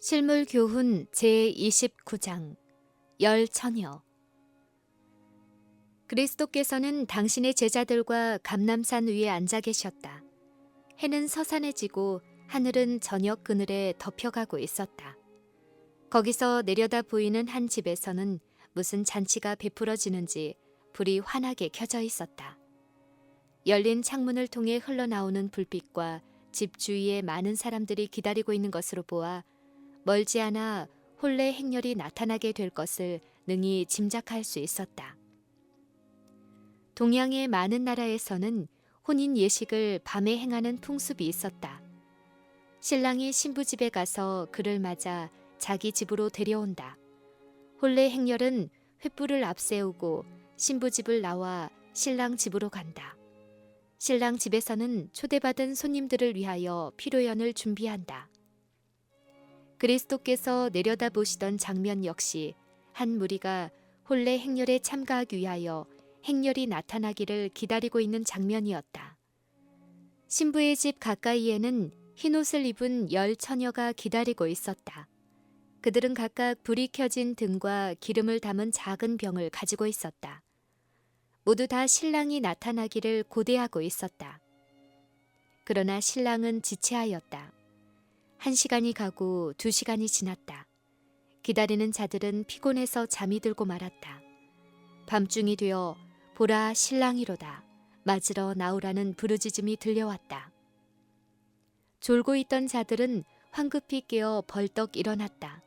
실물교훈 제29장 열처녀. 그리스도께서는 당신의 제자들과 감람산 위에 앉아 계셨다. 해는 서산해지고 하늘은 저녁 그늘에 덮여가고 있었다. 거기서 내려다 보이는 한 집에서는 무슨 잔치가 베풀어지는지 불이 환하게 켜져 있었다. 열린 창문을 통해 흘러나오는 불빛과 집 주위에 많은 사람들이 기다리고 있는 것으로 보아 멀지 않아 혼례 행렬이 나타나게 될 것을 능히 짐작할 수 있었다. 동양의 많은 나라에서는 혼인 예식을 밤에 행하는 풍습이 있었다. 신랑이 신부 집에 가서 그를 맞아 자기 집으로 데려온다. 혼례 행렬은 횃불을 앞세우고 신부 집을 나와 신랑 집으로 간다. 신랑 집에서는 초대받은 손님들을 위하여 피로연을 준비한다. 그리스도께서 내려다보시던 장면 역시 한 무리가 혼례 행렬에 참가하기 위하여 행렬이 나타나기를 기다리고 있는 장면이었다. 신부의 집 가까이에는 흰옷을 입은 10처녀가 기다리고 있었다. 그들은 각각 불이 켜진 등과 기름을 담은 작은 병을 가지고 있었다. 모두 다 신랑이 나타나기를 고대하고 있었다. 그러나 신랑은 지체하였다. 1시간이 가고 2시간이 지났다. 기다리는 자들은 피곤해서 잠이 들고 말았다. 밤중이 되어 보라 신랑이로다. 맞으러 나오라는 부르짖음이 들려왔다. 졸고 있던 자들은 황급히 깨어 벌떡 일어났다.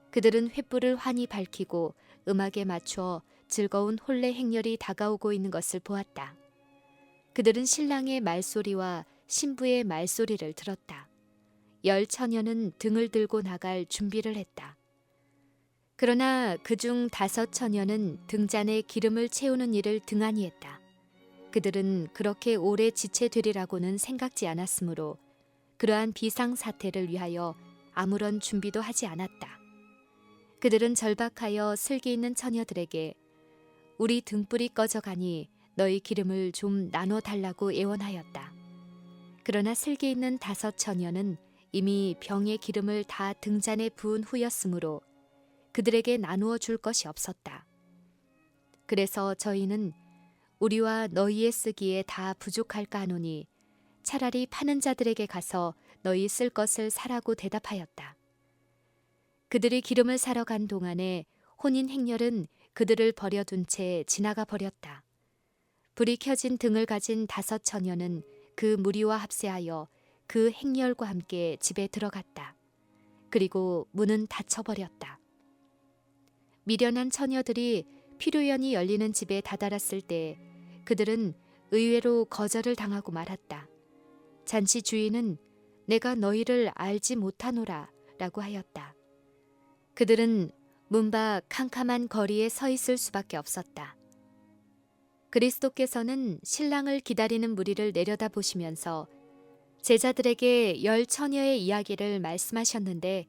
그들은 횃불을 환히 밝히고 음악에 맞추어 즐거운 혼례 행렬이 다가오고 있는 것을 보았다. 그들은 신랑의 말소리와 신부의 말소리를 들었다. 10처녀는 등을 들고 나갈 준비를 했다. 그러나 그중 5처녀는 등잔에 기름을 채우는 일을 등한히 했다. 그들은 그렇게 오래 지체되리라고는 생각지 않았으므로 그러한 비상사태를 위하여 아무런 준비도 하지 않았다. 그들은 절박하여 슬기 있는 처녀들에게 우리 등불이 꺼져가니 너희 기름을 좀 나눠달라고 애원하였다. 그러나 슬기 있는 5처녀는 이미 병의 기름을 다 등잔에 부은 후였으므로 그들에게 나누어 줄 것이 없었다. 그래서 저희는 우리와 너희의 쓰기에 다 부족할까 하노니 차라리 파는 자들에게 가서 너희 쓸 것을 사라고 대답하였다. 그들이 기름을 사러 간 동안에 혼인 행렬은 그들을 버려둔 채 지나가 버렸다. 불이 켜진 등을 가진 5처녀는 그 무리와 합세하여 그 행렬과 함께 집에 들어갔다. 그리고 문은 닫혀버렸다. 미련한 처녀들이 피로연이 열리는 집에 다다랐을 때 그들은 의외로 거절을 당하고 말았다. 잔치 주인은 내가 너희를 알지 못하노라 라고 하였다. 그들은 문 밖 캄캄한 거리에 서 있을 수밖에 없었다. 그리스도께서는 신랑을 기다리는 무리를 내려다보시면서 제자들에게 10처녀의 이야기를 말씀하셨는데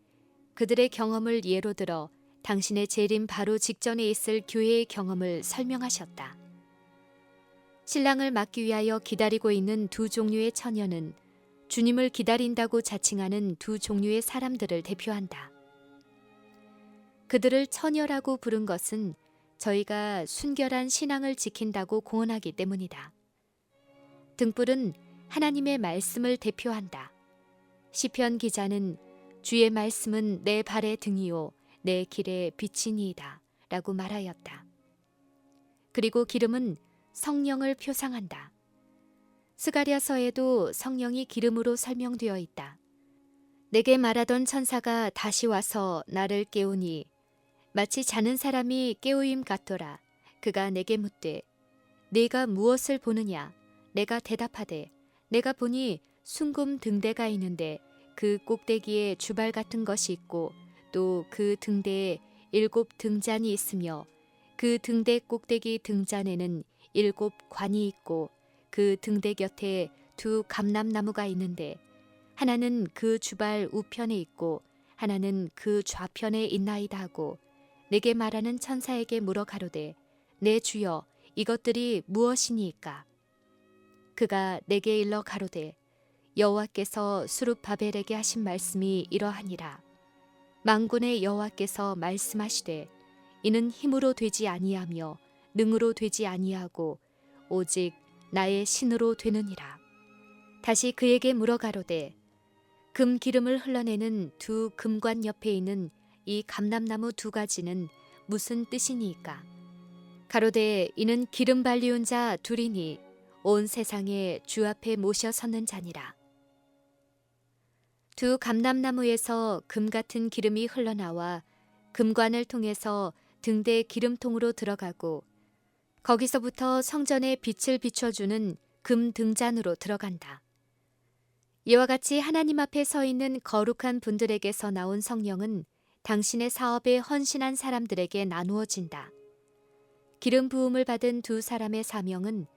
그들의 경험을 예로 들어 당신의 재림 바로 직전에 있을 교회의 경험을 설명하셨다. 신랑을 맞기 위하여 기다리고 있는 2 종류의 처녀는 주님을 기다린다고 자칭하는 2 종류의 사람들을 대표한다. 그들을 처녀라고 부른 것은 저희가 순결한 신앙을 지킨다고 공언하기 때문이다. 등불은 하나님의 말씀을 대표한다. 시편 기자는 주의 말씀은 내 발의 등이요 내 길의 빛이니이다 라고 말하였다. 그리고 기름은 성령을 표상한다. 스가랴서에도 성령이 기름으로 설명되어 있다. 내게 말하던 천사가 다시 와서 나를 깨우니 마치 자는 사람이 깨우임 같더라. 그가 내게 묻되 네가 무엇을 보느냐? 내가 대답하되 내가 보니 순금 등대가 있는데 그 꼭대기에 주발 같은 것이 있고 또 그 등대에 7 등잔이 있으며 그 등대 꼭대기 등잔에는 7 관이 있고 그 등대 곁에 2 감람나무가 있는데 하나는 그 주발 우편에 있고 하나는 그 좌편에 있나이다 하고 내게 말하는 천사에게 물어 가로되 내 주여 이것들이 무엇이니이까? 그가 내게 일러 가로되 여호와께서 수룹바벨에게 하신 말씀이 이러하니라. 만군의 여호와께서 말씀하시되 이는 힘으로 되지 아니하며 능으로 되지 아니하고 오직 나의 신으로 되느니라. 다시 그에게 물어가로되 금 기름을 흘러내는 두 금관 옆에 있는 이 감람나무 두 가지는 무슨 뜻이니이까? 가로되 이는 기름 발리운 자 둘이니 온 세상에 주 앞에 모셔 섰는 자니라. 두 감람나무에서 금 같은 기름이 흘러나와 금관을 통해서 등대 기름통으로 들어가고 거기서부터 성전에 빛을 비춰주는 금 등잔으로 들어간다. 이와 같이 하나님 앞에 서 있는 거룩한 분들에게서 나온 성령은 당신의 사업에 헌신한 사람들에게 나누어진다. 기름 부음을 받은 두 사람의 사명은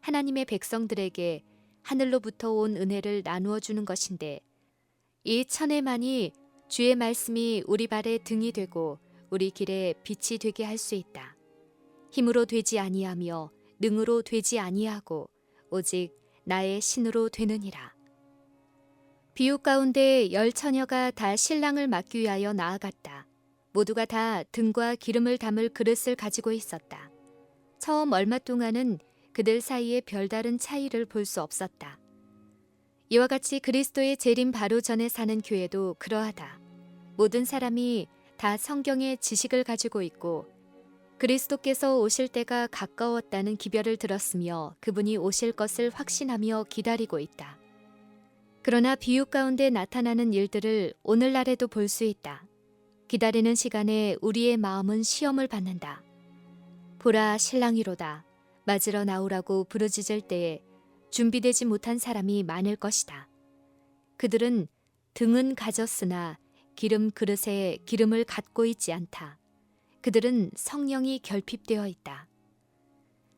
하나님의 백성들에게 하늘로부터 온 은혜를 나누어 주는 것인데 이 천혜만이 주의 말씀이 우리 발에 등이 되고 우리 길에 빛이 되게 할 수 있다. 힘으로 되지 아니하며 능으로 되지 아니하고 오직 나의 신으로 되느니라. 비유 가운데 10처녀가 다 신랑을 맞기 위하여 나아갔다. 모두가 다 등과 기름을 담을 그릇을 가지고 있었다. 처음 얼마 동안은 그들 사이에 별다른 차이를 볼 수 없었다. 이와 같이 그리스도의 재림 바로 전에 사는 교회도 그러하다. 모든 사람이 다 성경의 지식을 가지고 있고 그리스도께서 오실 때가 가까웠다는 기별을 들었으며 그분이 오실 것을 확신하며 기다리고 있다. 그러나 비유 가운데 나타나는 일들을 오늘날에도 볼 수 있다. 기다리는 시간에 우리의 마음은 시험을 받는다. 보라 신랑이로다. 맞으러 나오라고 부르짖을 때에 준비되지 못한 사람이 많을 것이다. 그들은 등은 가졌으나 기름 그릇에 기름을 갖고 있지 않다. 그들은 성령이 결핍되어 있다.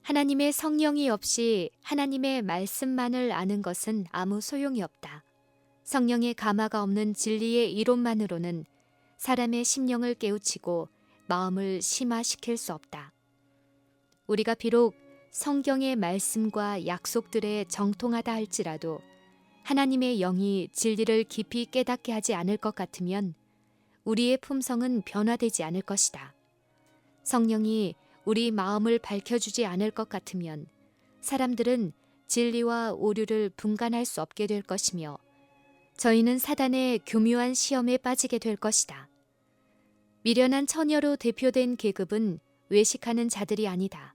하나님의 성령이 없이 하나님의 말씀만을 아는 것은 아무 소용이 없다. 성령의 감화가 없는 진리의 이론만으로는 사람의 심령을 깨우치고 마음을 심화시킬 수 없다. 우리가 비록 성경의 말씀과 약속들에 정통하다 할지라도 하나님의 영이 진리를 깊이 깨닫게 하지 않을 것 같으면 우리의 품성은 변화되지 않을 것이다. 성령이 우리 마음을 밝혀주지 않을 것 같으면 사람들은 진리와 오류를 분간할 수 없게 될 것이며 저희는 사단의 교묘한 시험에 빠지게 될 것이다. 미련한 처녀로 대표된 계급은 외식하는 자들이 아니다.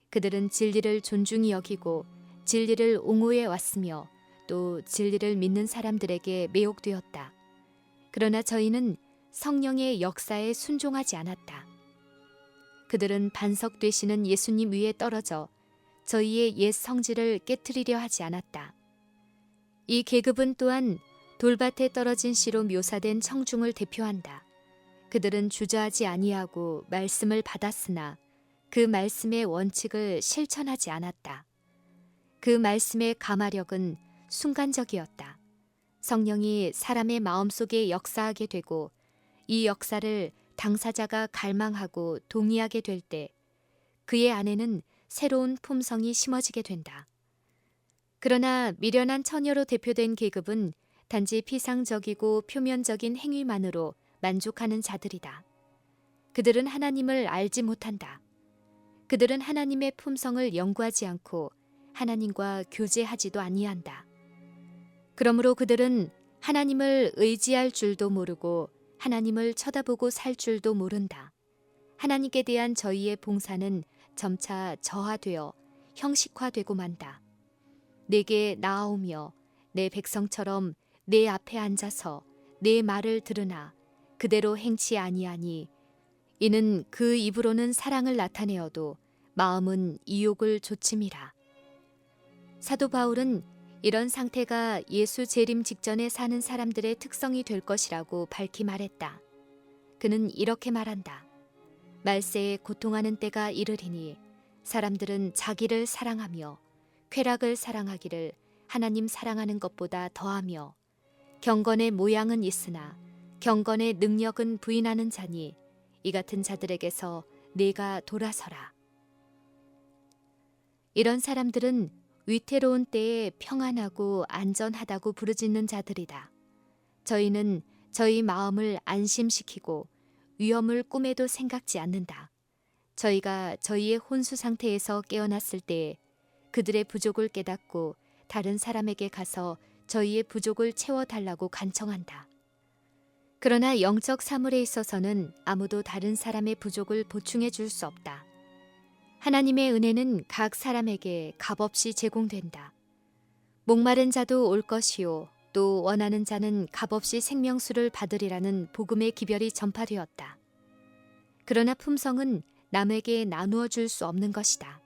그들은 진리를 존중히 여기고 진리를 옹호해 왔으며 또 진리를 믿는 사람들에게 매혹되었다. 그러나 저희는 성령의 역사에 순종하지 않았다. 그들은 반석 되시는 예수님 위에 떨어져 저희의 옛 성질을 깨트리려 하지 않았다. 이 계급은 또한 돌밭에 떨어진 씨로 묘사된 청중을 대표한다. 그들은 주저하지 아니하고 말씀을 받았으나 그 말씀의 원칙을 실천하지 않았다. 그 말씀의 감화력은 순간적이었다. 성령이 사람의 마음속에 역사하게 되고 이 역사를 당사자가 갈망하고 동의하게 될 때 그의 안에는 새로운 품성이 심어지게 된다. 그러나 미련한 처녀로 대표된 계급은 단지 피상적이고 표면적인 행위만으로 만족하는 자들이다. 그들은 하나님을 알지 못한다. 그들은 하나님의 품성을 연구하지 않고 하나님과 교제하지도 아니한다. 그러므로 그들은 하나님을 의지할 줄도 모르고 하나님을 쳐다보고 살 줄도 모른다. 하나님께 대한 저희의 봉사는 점차 저하되어 형식화되고 만다. 내게 나아오며 내 백성처럼 내 앞에 앉아서 내 말을 들으나 그대로 행치 아니하니 이는 그 입으로는 사랑을 나타내어도 마음은 이욕을 조침이라. 사도 바울은 이런 상태가 예수 재림 직전에 사는 사람들의 특성이 될 것이라고 밝히 말했다. 그는 이렇게 말한다. 말세에 고통하는 때가 이르리니 사람들은 자기를 사랑하며 쾌락을 사랑하기를 하나님 사랑하는 것보다 더하며 경건의 모양은 있으나 경건의 능력은 부인하는 자니 이 같은 자들에게서 내가 돌아서라. 이런 사람들은 위태로운 때에 평안하고 안전하다고 부르짖는 자들이다. 저희는 저희 마음을 안심시키고 위험을 꿈에도 생각지 않는다. 저희가 저희의 혼수 상태에서 깨어났을 때에 그들의 부족을 깨닫고 다른 사람에게 가서 저희의 부족을 채워달라고 간청한다. 그러나 영적 사물에 있어서는 아무도 다른 사람의 부족을 보충해 줄 수 없다. 하나님의 은혜는 각 사람에게 값없이 제공된다. 목마른 자도 올 것이요 또 원하는 자는 값없이 생명수를 받으리라는 복음의 기별이 전파되었다. 그러나 품성은 남에게 나누어 줄 수 없는 것이다.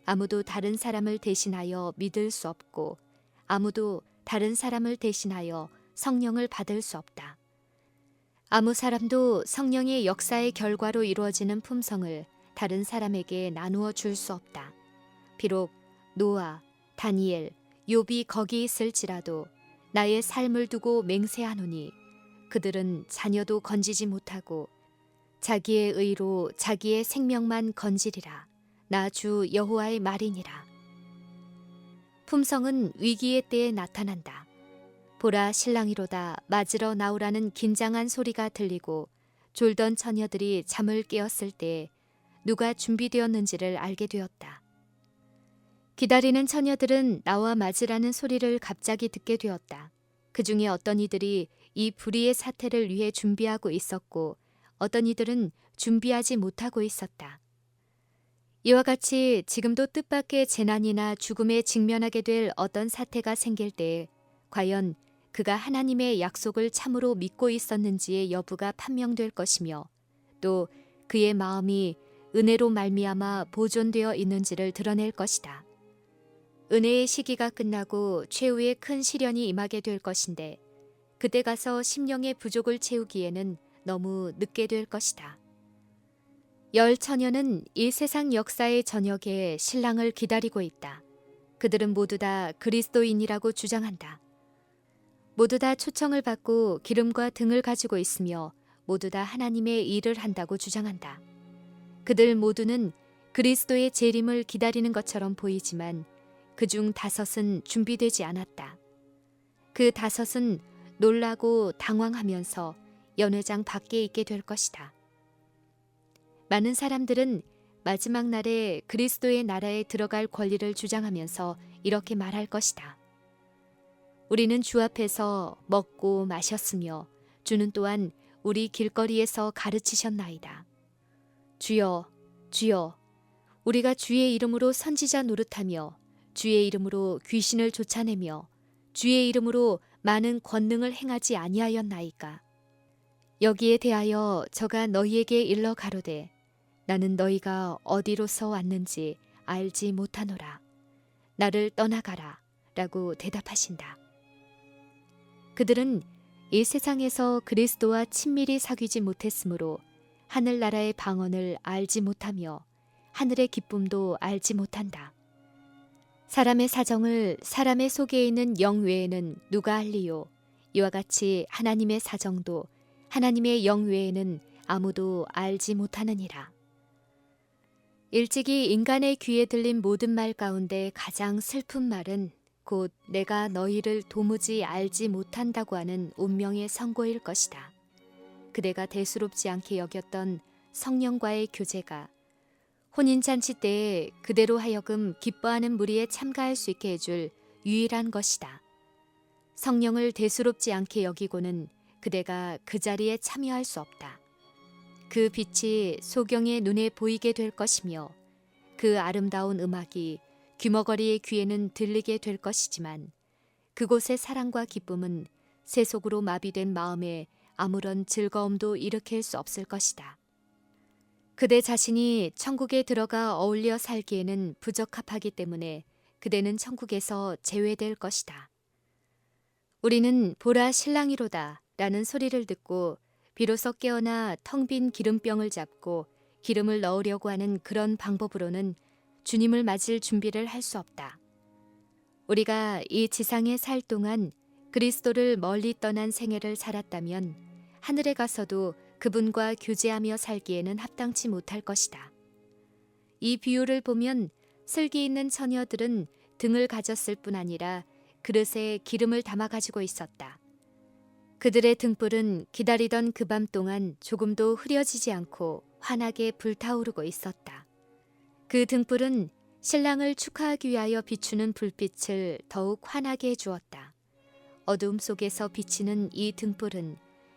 아무도 다른 사람을 대신하여 믿을 수 없고 아무도 다른 사람을 대신하여 성령을 받을 수 없다. 아무 사람도 성령의 역사의 결과로 이루어지는 품성을 다른 사람에게 나누어 줄 수 없다. 비록 노아, 다니엘, 욥이 거기 있을지라도 나의 삶을 두고 맹세하노니 그들은 자녀도 건지지 못하고 자기의 의로 자기의 생명만 건지리라. 나 주 여호와의 말이니라. 품성은 위기의 때에 나타난다. 보라 신랑이로다 맞으러 나오라는 긴장한 소리가 들리고 졸던 처녀들이 잠을 깨었을 때 누가 준비되었는지를 알게 되었다. 기다리는 처녀들은 나와 맞으라는 소리를 갑자기 듣게 되었다. 그 중에 어떤 이들이 이 불의의 사태를 위해 준비하고 있었고 어떤 이들은 준비하지 못하고 있었다. 이와 같이 지금도 뜻밖의 재난이나 죽음에 직면하게 될 어떤 사태가 생길 때 과연 그가 하나님의 약속을 참으로 믿고 있었는지의 여부가 판명될 것이며 또 그의 마음이 은혜로 말미암아 보존되어 있는지를 드러낼 것이다. 은혜의 시기가 끝나고 최후의 큰 시련이 임하게 될 것인데 그때 가서 심령의 부족을 채우기에는 너무 늦게 될 것이다. 열 처녀는 이 세상 역사의 저녁에 신랑을 기다리고 있다. 그들은 모두 다 그리스도인이라고 주장한다. 모두 다 초청을 받고 기름과 등을 가지고 있으며 모두 다 하나님의 일을 한다고 주장한다. 그들 모두는 그리스도의 재림을 기다리는 것처럼 보이지만 그중 5은 준비되지 않았다. 그 5은 놀라고 당황하면서 연회장 밖에 있게 될 것이다. 많은 사람들은 마지막 날에 그리스도의 나라에 들어갈 권리를 주장하면서 이렇게 말할 것이다. 우리는 주 앞에서 먹고 마셨으며 주는 또한 우리 길거리에서 가르치셨나이다. 주여, 주여, 우리가 주의 이름으로 선지자 노릇하며 주의 이름으로 귀신을 쫓아내며 주의 이름으로 많은 권능을 행하지 아니하였나이까. 여기에 대하여 저가 너희에게 일러 가로되 나는 너희가 어디로서 왔는지 알지 못하노라. 나를 떠나가라 라고 대답하신다. 그들은 이 세상에서 그리스도와 친밀히 사귀지 못했으므로 하늘나라의 방언을 알지 못하며 하늘의 기쁨도 알지 못한다. 사람의 사정을 사람의 속에 있는 영 외에는 누가 알리요? 이와 같이 하나님의 사정도 하나님의 영 외에는 아무도 알지 못하느니라. 일찍이 인간의 귀에 들린 모든 말 가운데 가장 슬픈 말은 곧 내가 너희를 도무지 알지 못한다고 하는 운명의 선고일 것이다. 그대가 대수롭지 않게 여겼던 성령과의 교제가 혼인잔치 때에 그대로 하여금 기뻐하는 무리에 참가할 수 있게 해줄 유일한 것이다. 성령을 대수롭지 않게 여기고는 그대가 그 자리에 참여할 수 없다. 그 빛이 소경의 눈에 보이게 될 것이며 그 아름다운 음악이 귀머거리의 귀에는 들리게 될 것이지만 그곳의 사랑과 기쁨은 세속으로 마비된 마음에 아무런 즐거움도 일으킬 수 없을 것이다. 그대 자신이 천국에 들어가 어울려 살기에는 부적합하기 때문에 그대는 천국에서 제외될 것이다. 우리는 보라 신랑이로다 라는 소리를 듣고 비로소 깨어나 텅 빈 기름병을 잡고 기름을 넣으려고 하는 그런 방법으로는 주님을 맞을 준비를 할 수 없다. 우리가 이 지상에 살 동안 그리스도를 멀리 떠난 생애를 살았다면 하늘에 가서도 그분과 교제하며 살기에는 합당치 못할 것이다. 이 비유를 보면 슬기 있는 처녀들은 등을 가졌을 뿐 아니라 그릇에 기름을 담아 가지고 있었다. 그들의 등불은 기다리던 그 밤 동안 조금도 흐려지지 않고 환하게 불타오르고 있었다. 그 등불은 신랑을 축하하기 위하여 비추는 불빛을 더욱 환하게 해주었다. 어두움 속에서 비치는 이 등불은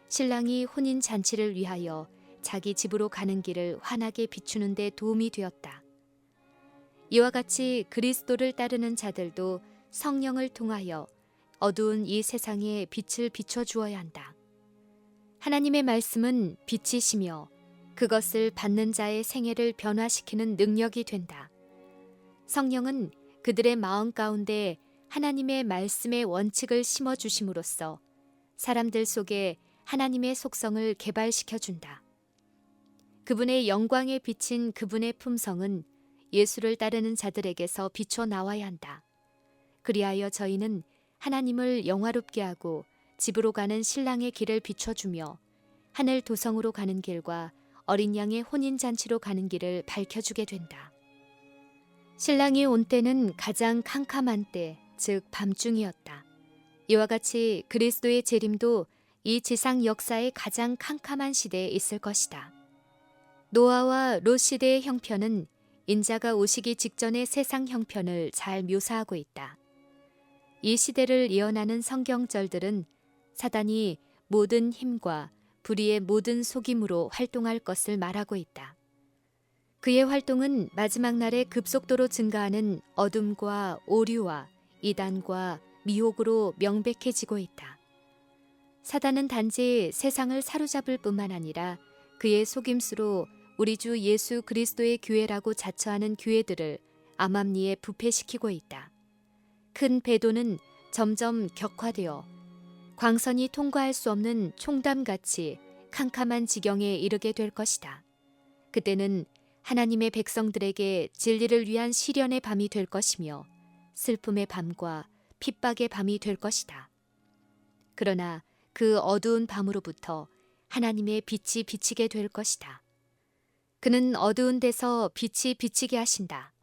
신랑이 혼인 잔치를 위하여 자기 집으로 가는 길을 환하게 비추는 데 도움이 되었다. 이와 같이 그리스도를 따르는 자들도 성령을 통하여 어두운 이 세상에 빛을 비춰 주어야 한다. 하나님의 말씀은 빛이시며 그것을 받는 자의 생애를 변화시키는 능력이 된다. 성령은 그들의 마음 가운데 하나님의 말씀의 원칙을 심어주심으로써 사람들 속에 하나님의 속성을 개발시켜 준다. 그분의 영광에 비친 그분의 품성은 예수를 따르는 자들에게서 비춰 나와야 한다. 그리하여 저희는 하나님을 영화롭게 하고 집으로 가는 신랑의 길을 비춰주며 하늘 도성으로 가는 길과 어린 양의 혼인잔치로 가는 길을 밝혀주게 된다. 신랑이 온 때는 가장 캄캄한 때, 즉 밤중이었다. 이와 같이 그리스도의 재림도 이 지상 역사의 가장 캄캄한 시대에 있을 것이다. 노아와 롯 시대의 형편은 인자가 오시기 직전의 세상 형편을 잘 묘사하고 있다. 이 시대를 예언하는 성경절들은 사단이 모든 힘과 불의의 모든 속임으로 활동할 것을 말하고 있다. 그의 활동은 마지막 날에 급속도로 증가하는 어둠과 오류와 이단과 미혹으로 명백해지고 있다. 사단은 단지 세상을 사로잡을 뿐만 아니라 그의 속임수로 우리 주 예수 그리스도의 교회라고 자처하는 교회들을 암암리에 부패시키고 있다. 큰 배도는 점점 격화되어 광선이 통과할 수 없는 총담같이 캄캄한 지경에 이르게 될 것이다. 그때는 하나님의 백성들에게 진리를 위한 시련의 밤이 될 것이며 슬픔의 밤과 핍박의 밤이 될 것이다. 그러나 그 어두운 밤으로부터 하나님의 빛이 비치게 될 것이다. 그는 어두운 데서 빛이 비치게 하신다.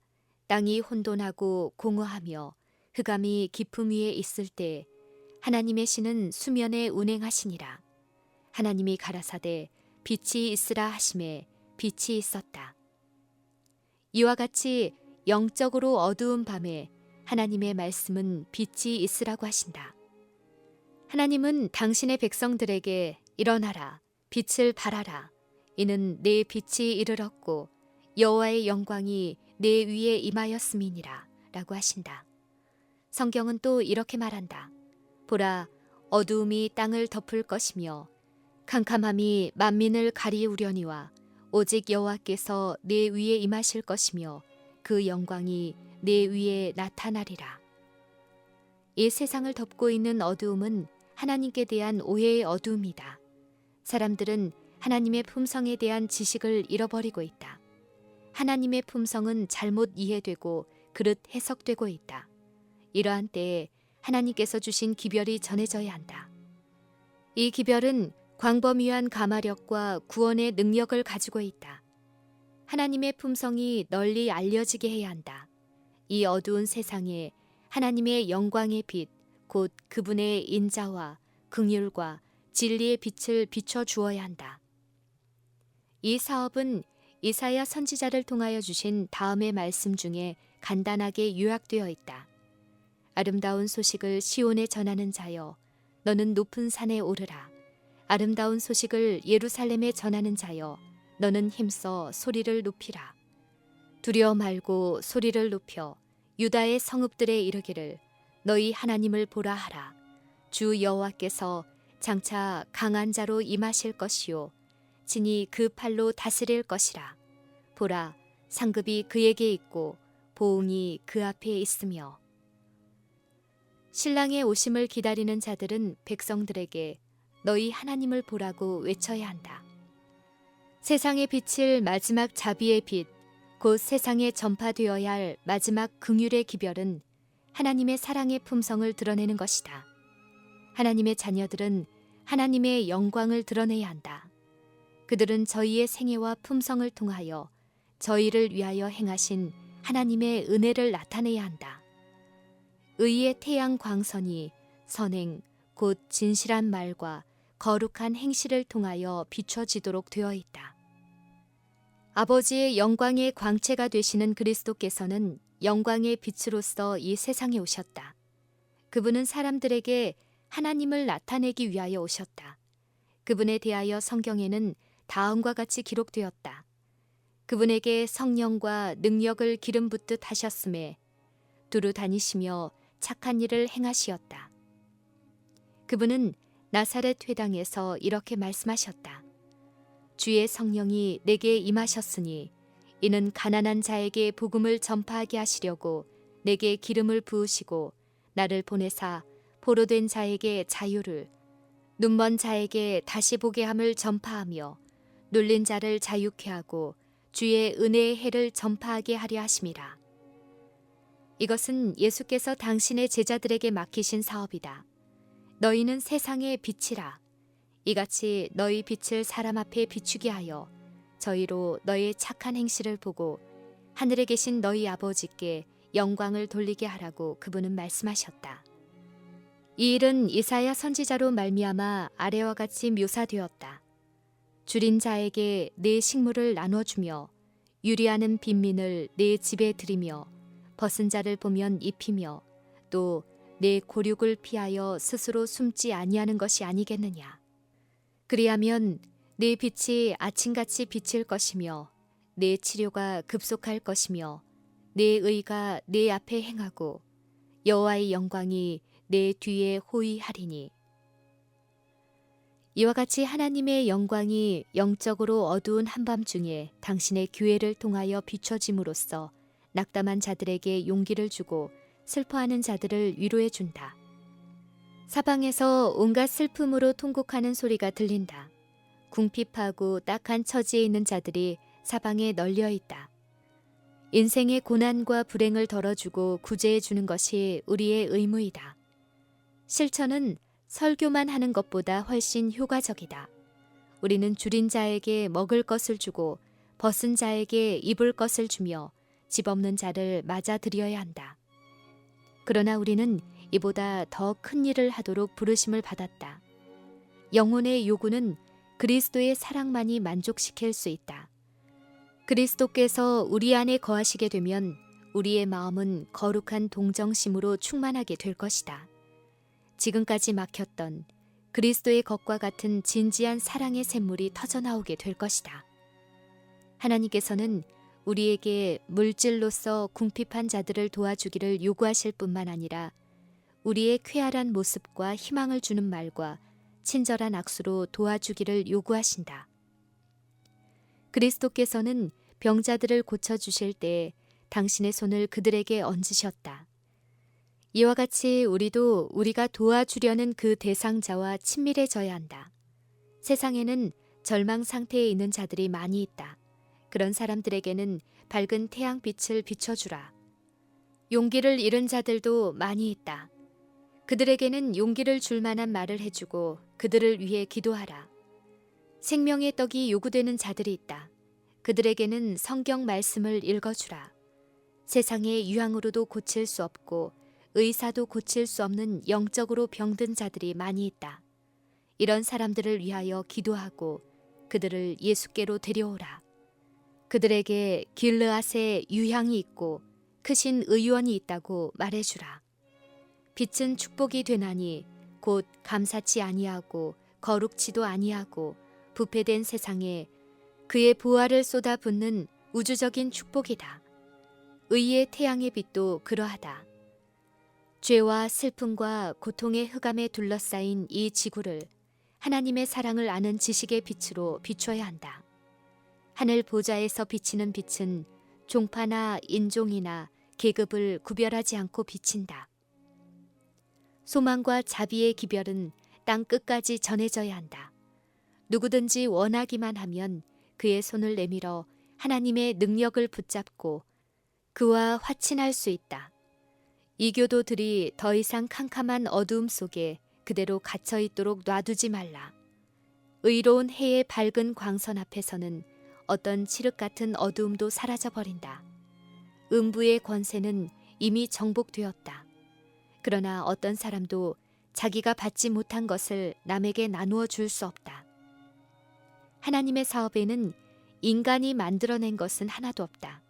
땅이 혼돈하고 공허하며 흑암이 깊음 위에 있을 때 하나님의 신은 수면에 운행하시니라. 하나님이 가라사대 빛이 있으라 하심에 빛이 있었다. 이와 같이 영적으로 어두운 밤에 하나님의 말씀은 빛이 있으라고 하신다. 하나님은 당신의 백성들에게 일어나라, 빛을 발하라. 이는 내 빛이 이르렀고 여호와의 영광이 내 위에 임하였음이니라 라고 하신다. 성경은 또 이렇게 말한다. 보라, 어두움이 땅을 덮을 것이며 캄캄함이 만민을 가리우려니와 오직 여호와께서 내 위에 임하실 것이며 그 영광이 내 위에 나타나리라. 이 세상을 덮고 있는 어두움은 하나님께 대한 오해의 어두움이다. 사람들은 하나님의 품성에 대한 지식을 잃어버리고 있다. 하나님의 품성은 잘못 이해되고 그릇 해석되고 있다. 이러한 때에 하나님께서 주신 기별이 전해져야 한다. 이 기별은 광범위한 가마력과 구원의 능력을 가지고 있다. 하나님의 품성이 널리 알려지게 해야 한다. 이 어두운 세상에 하나님의 영광의 빛, 곧 그분의 인자와 긍휼과 진리의 빛을 비춰 주어야 한다. 이 사업은 이사야 선지자를 통하여 주신 다음의 말씀 중에 간단하게 요약되어 있다. 아름다운 소식을 시온에 전하는 자여, 너는 높은 산에 오르라. 아름다운 소식을 예루살렘에 전하는 자여, 너는 힘써 소리를 높이라. 두려워 말고 소리를 높여 유다의 성읍들에 이르기를 너희 하나님을 보라 하라. 주 여호와께서 장차 강한 자로 임하실 것이요 진이 그 팔로 다스릴 것이라. 보라, 상급이 그에게 있고 보응이 그 앞에 있으며. 신랑의 오심을 기다리는 자들은 백성들에게 너희 하나님을 보라고 외쳐야 한다. 세상에 비칠 마지막 자비의 빛, 곧 세상에 전파되어야 할 마지막 긍휼의 기별은 하나님의 사랑의 품성을 드러내는 것이다. 하나님의 자녀들은 하나님의 영광을 드러내야 한다. 그들은 저희의 생애와 품성을 통하여 저희를 위하여 행하신 하나님의 은혜를 나타내야 한다. 의의 태양 광선이 선행 곧 진실한 말과 거룩한 행실을 통하여 비춰지도록 되어 있다. 아버지의 영광의 광채가 되시는 그리스도께서는 영광의 빛으로서 이 세상에 오셨다. 그분은 사람들에게 하나님을 나타내기 위하여 오셨다. 그분에 대하여 성경에는 다음과 같이 기록되었다. 그분에게 성령과 능력을 기름 붓듯 하셨음에 두루 다니시며 착한 일을 행하시었다. 그분은 나사렛 회당에서 이렇게 말씀하셨다. 주의 성령이 내게 임하셨으니 이는 가난한 자에게 복음을 전파하게 하시려고 내게 기름을 부으시고 나를 보내사 포로된 자에게 자유를, 눈먼 자에게 다시 보게 함을 전파하며 눌린 자를 자유케 하고 주의 은혜의 해를 전파하게 하려 하심이라. 이것은 예수께서 당신의 제자들에게 맡기신 사업이다. 너희는 세상의 빛이라. 이같이 너희 빛을 사람 앞에 비추게 하여 저희로 너희의 착한 행실을 보고 하늘에 계신 너희 아버지께 영광을 돌리게 하라고 그분은 말씀하셨다. 이 일은 이사야 선지자로 말미암아 아래와 같이 묘사되었다. 줄인 자에게 내 식물을 나눠주며 유리하는 빈민을 내 집에 들이며 벗은 자를 보면 입히며 또 내 고륙을 피하여 스스로 숨지 아니하는 것이 아니겠느냐. 그리하면 내 빛이 아침같이 비칠 것이며 내 치료가 급속할 것이며 내 의가 내 앞에 행하고 여호와의 영광이 내 뒤에 호위하리니. 이와 같이 하나님의 영광이 영적으로 어두운 한밤중에 당신의 교회를 통하여 비춰짐으로써 낙담한 자들에게 용기를 주고 슬퍼하는 자들을 위로해 준다. 사방에서 온갖 슬픔으로 통곡하는 소리가 들린다. 궁핍하고 딱한 처지에 있는 자들이 사방에 널려 있다. 인생의 고난과 불행을 덜어주고 구제해 주는 것이 우리의 의무이다. 실천은 설교만 하는 것보다 훨씬 효과적이다. 우리는 줄인 자에게 먹을 것을 주고 벗은 자에게 입을 것을 주며 집 없는 자를 맞아들여야 한다. 그러나 우리는 이보다 더 큰 일을 하도록 부르심을 받았다. 영혼의 요구는 그리스도의 사랑만이 만족시킬 수 있다. 그리스도께서 우리 안에 거하시게 되면 우리의 마음은 거룩한 동정심으로 충만하게 될 것이다. 지금까지 막혔던 그리스도의 것과 같은 진지한 사랑의 샘물이 터져나오게 될 것이다. 하나님께서는 우리에게 물질로서 궁핍한 자들을 도와주기를 요구하실 뿐만 아니라 우리의 쾌활한 모습과 희망을 주는 말과 친절한 악수로 도와주기를 요구하신다. 그리스도께서는 병자들을 고쳐주실 때 당신의 손을 그들에게 얹으셨다. 이와 같이 우리도 우리가 도와주려는 그 대상자와 친밀해져야 한다. 세상에는 절망 상태에 있는 자들이 많이 있다. 그런 사람들에게는 밝은 태양빛을 비춰주라. 용기를 잃은 자들도 많이 있다. 그들에게는 용기를 줄 만한 말을 해주고 그들을 위해 기도하라. 생명의 떡이 요구되는 자들이 있다. 그들에게는 성경 말씀을 읽어주라. 세상의 유황으로도 고칠 수 없고 의사도 고칠 수 없는 영적으로 병든 자들이 많이 있다. 이런 사람들을 위하여 기도하고 그들을 예수께로 데려오라. 그들에게 길르앗에 유향이 있고 크신 의원이 있다고 말해주라. 빛은 축복이 되나니 곧 감사치 아니하고 거룩치도 아니하고 부패된 세상에 그의 보화를 쏟아붓는 우주적인 축복이다. 의의 태양의 빛도 그러하다. 죄와 슬픔과 고통의 흑암에 둘러싸인 이 지구를 하나님의 사랑을 아는 지식의 빛으로 비춰야 한다. 하늘 보좌에서 비치는 빛은 종파나 인종이나 계급을 구별하지 않고 비친다. 소망과 자비의 기별은 땅 끝까지 전해져야 한다. 누구든지 원하기만 하면 그의 손을 내밀어 하나님의 능력을 붙잡고 그와 화친할 수 있다. 이교도들이 더 이상 캄캄한 어두움 속에 그대로 갇혀 있도록 놔두지 말라. 의로운 해의 밝은 광선 앞에서는 어떤 칠흑 같은 어두움도 사라져 버린다. 음부의 권세는 이미 정복되었다. 그러나 어떤 사람도 자기가 받지 못한 것을 남에게 나누어 줄 수 없다. 하나님의 사업에는 인간이 만들어낸 것은 하나도 없다.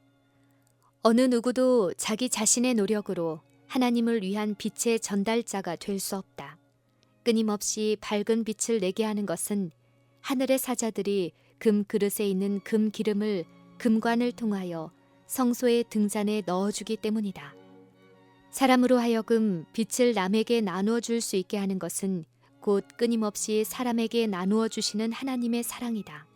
어느 누구도 자기 자신의 노력으로 하나님을 위한 빛의 전달자가 될 수 없다. 끊임없이 밝은 빛을 내게 하는 것은 하늘의 사자들이 금 그릇에 있는 금 기름을 금관을 통하여 성소의 등잔에 넣어주기 때문이다. 사람으로 하여금 빛을 남에게 나누어 줄 수 있게 하는 것은 곧 끊임없이 사람에게 나누어 주시는 하나님의 사랑이다.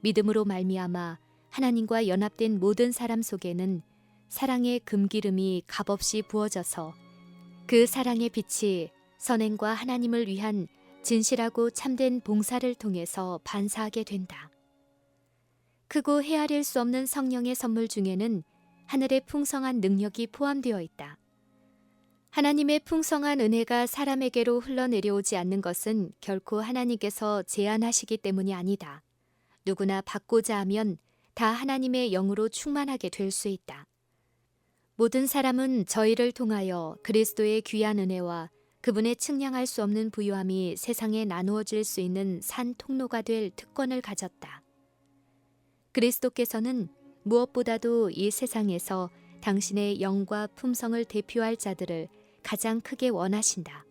믿음으로 말미암아 하나님과 연합된 모든 사람 속에는 사랑의 금기름이 값없이 부어져서 그 사랑의 빛이 선행과 하나님을 위한 진실하고 참된 봉사를 통해서 반사하게 된다. 크고 헤아릴 수 없는 성령의 선물 중에는 하늘의 풍성한 능력이 포함되어 있다. 하나님의 풍성한 은혜가 사람에게로 흘러내려오지 않는 것은 결코 하나님께서 제한하시기 때문이 아니다. 누구나 받고자 하면 다 하나님의 영으로 충만하게 될 수 있다. 모든 사람은 저희를 통하여 그리스도의 귀한 은혜와 그분의 측량할 수 없는 부유함이 세상에 나누어질 수 있는 산 통로가 될 특권을 가졌다. 그리스도께서는 무엇보다도 이 세상에서 당신의 영과 품성을 대표할 자들을 가장 크게 원하신다.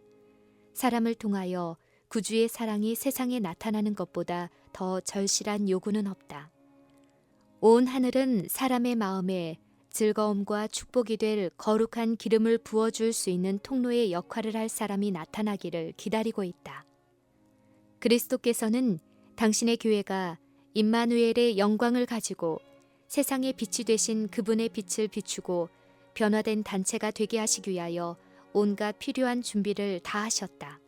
사람을 통하여 구주의 사랑이 세상에 나타나는 것보다 더 절실한 요구는 없다. 온 하늘은 사람의 마음에 즐거움과 축복이 될 거룩한 기름을 부어줄 수 있는 통로의 역할을 할 사람이 나타나기를 기다리고 있다. 그리스도께서는 당신의 교회가 임마누엘의 영광을 가지고 세상의 빛이 되신 그분의 빛을 비추고 변화된 단체가 되게 하시기 위하여 온갖 필요한 준비를 다 하셨다.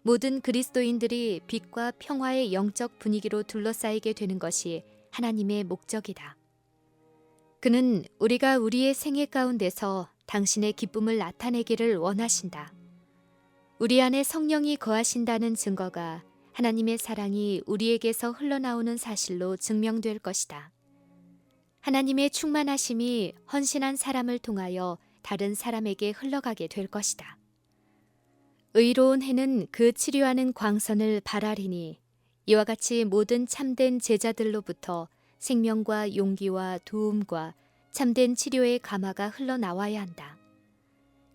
모든 그리스도인들이 빛과 평화의 영적 분위기로 둘러싸이게 되는 것이 하나님의 목적이다. 그는 우리가 우리의 생애 가운데서 당신의 기쁨을 나타내기를 원하신다. 우리 안에 성령이 거하신다는 증거가 하나님의 사랑이 우리에게서 흘러나오는 사실로 증명될 것이다. 하나님의 충만하심이 헌신한 사람을 통하여 다른 사람에게 흘러가게 될 것이다. 의로운 해는 그 치료하는 광선을 발하리니 이와 같이 모든 참된 제자들로부터 생명과 용기와 도움과 참된 치료의 가마가 흘러나와야 한다.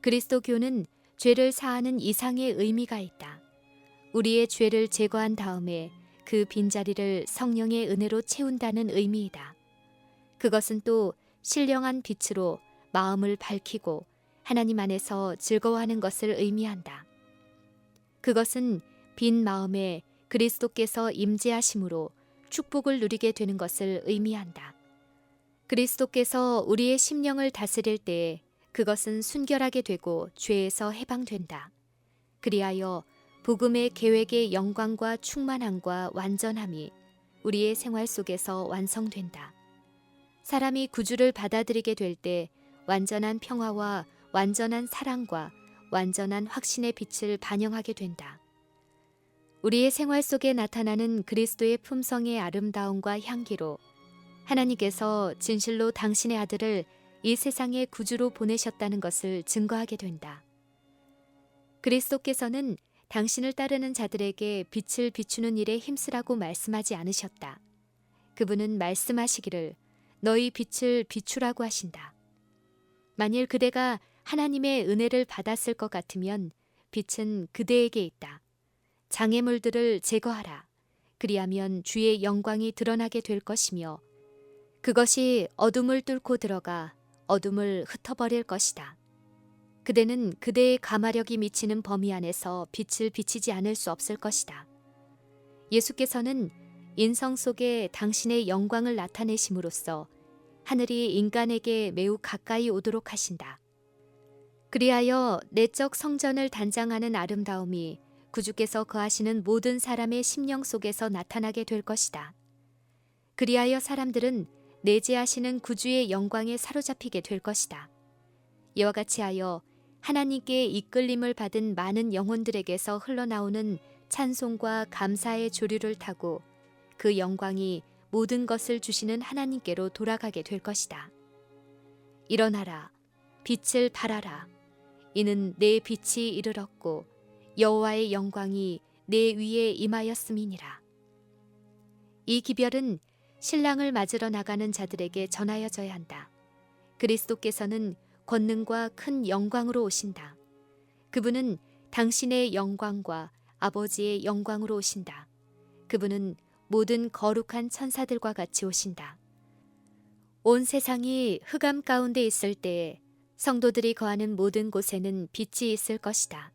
그리스도교는 죄를 사하는 이상의 의미가 있다. 우리의 죄를 제거한 다음에 그 빈자리를 성령의 은혜로 채운다는 의미이다. 그것은 또 신령한 빛으로 마음을 밝히고 하나님 안에서 즐거워하는 것을 의미한다. 그것은 빈 마음에 그리스도께서 임재하심으로 축복을 누리게 되는 것을 의미한다. 그리스도께서 우리의 심령을 다스릴 때에 그것은 순결하게 되고 죄에서 해방된다. 그리하여 복음의 계획의 영광과 충만함과 완전함이 우리의 생활 속에서 완성된다. 사람이 구주를 받아들이게 될 때 완전한 평화와 완전한 사랑과 완전한 확신의 빛을 반영하게 된다. 우리의 생활 속에 나타나는 그리스도의 품성의 아름다움과 향기로 하나님께서 진실로 당신의 아들을 이 세상의 구주로 보내셨다는 것을 증거하게 된다. 그리스도께서는 당신을 따르는 자들에게 빛을 비추는 일에 힘쓰라고 말씀하지 않으셨다. 그분은 말씀하시기를 너희 빛을 비추라고 하신다. 만일 그대가 하나님의 은혜를 받았을 것 같으면 빛은 그대에게 있다. 장애물들을 제거하라. 그리하면 주의 영광이 드러나게 될 것이며 그것이 어둠을 뚫고 들어가 어둠을 흩어버릴 것이다. 그대는 그대의 가마력이 미치는 범위 안에서 빛을 비치지 않을 수 없을 것이다. 예수께서는 인성 속에 당신의 영광을 나타내심으로써 하늘이 인간에게 매우 가까이 오도록 하신다. 그리하여 내적 성전을 단장하는 아름다움이 구주께서 거하시는 모든 사람의 심령 속에서 나타나게 될 것이다. 그리하여 사람들은 내재하시는 구주의 영광에 사로잡히게 될 것이다. 이와 같이 하여 하나님께 이끌림을 받은 많은 영혼들에게서 흘러나오는 찬송과 감사의 조류를 타고 그 영광이 모든 것을 주시는 하나님께로 돌아가게 될 것이다. 일어나라, 빛을 발하라. 이는 내 빛이 이르렀고 여호와의 영광이 내 위에 임하였음이니라. 이 기별은 신랑을 맞으러 나가는 자들에게 전하여져야 한다. 그리스도께서는 권능과 큰 영광으로 오신다. 그분은 당신의 영광과 아버지의 영광으로 오신다. 그분은 모든 거룩한 천사들과 같이 오신다. 온 세상이 흑암 가운데 있을 때에 성도들이 거하는 모든 곳에는 빛이 있을 것이다.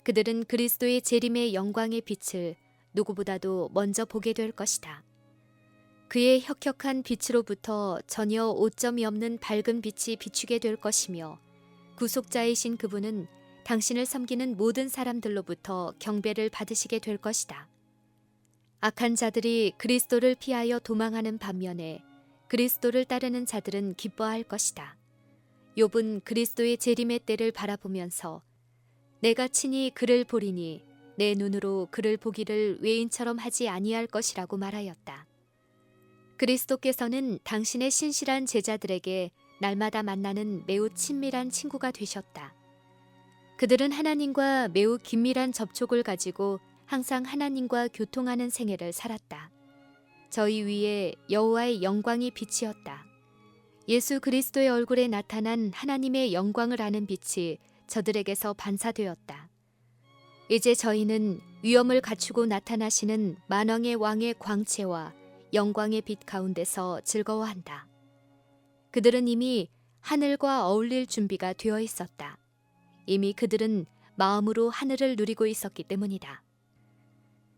그들은 그리스도의 재림의 영광의 빛을 누구보다도 먼저 보게 될 것이다. 그의 혁혁한 빛으로부터 전혀 오점이 없는 밝은 빛이 비추게 될 것이며 구속자이신 그분은 당신을 섬기는 모든 사람들로부터 경배를 받으시게 될 것이다. 악한 자들이 그리스도를 피하여 도망하는 반면에 그리스도를 따르는 자들은 기뻐할 것이다. 욥은 그리스도의 재림의 때를 바라보면서 내가 친히 그를 보리니 내 눈으로 그를 보기를 외인처럼 하지 아니할 것이라고 말하였다. 그리스도께서는 당신의 신실한 제자들에게 날마다 만나는 매우 친밀한 친구가 되셨다. 그들은 하나님과 매우 긴밀한 접촉을 가지고 항상 하나님과 교통하는 생애를 살았다. 저희 위에 여호와의 영광이 빛이었다. 예수 그리스도의 얼굴에 나타난 하나님의 영광을 아는 빛이 저들에게서 반사되었다. 이제 저희는 위엄을 갖추고 나타나시는 만왕의 왕의 광채와 영광의 빛 가운데서 즐거워한다. 그들은 이미 하늘과 어울릴 준비가 되어 있었다. 이미 그들은 마음으로 하늘을 누리고 있었기 때문이다.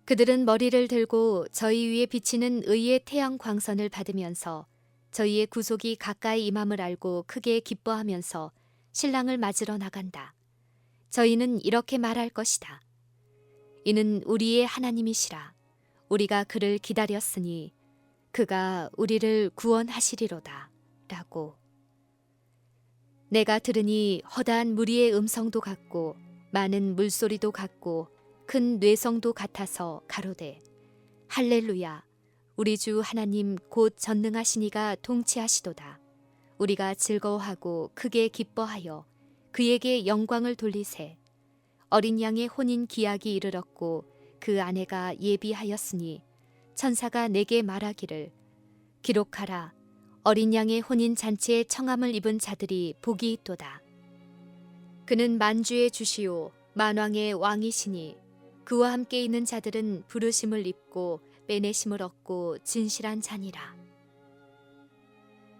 그들은 머리를 들고 저희 위에 비치는 의의 태양 광선을 받으면서 저희의 구속이 가까이 임함을 알고 크게 기뻐하면서 신랑을 맞으러 나간다. 저희는 이렇게 말할 것이다. 이는 우리의 하나님이시라. 우리가 그를 기다렸으니 그가 우리를 구원하시리로다. 라고. 내가 들으니 허다한 무리의 음성도 같고 많은 물소리도 같고 큰 뇌성도 같아서 가로되 할렐루야. 우리 주 하나님 곧 전능하시니가 통치하시도다. 우리가 즐거워하고 크게 기뻐하여 그에게 영광을 돌리세. 어린 양의 혼인 기약이 이르렀고 그 아내가 예비하였으니 천사가 내게 말하기를 기록하라. 어린 양의 혼인 잔치에 청함을 입은 자들이 복이 있도다. 그는 만주의 주시오 만왕의 왕이시니 그와 함께 있는 자들은 부르심을 입고 빼내심을 얻고 진실한 자니라.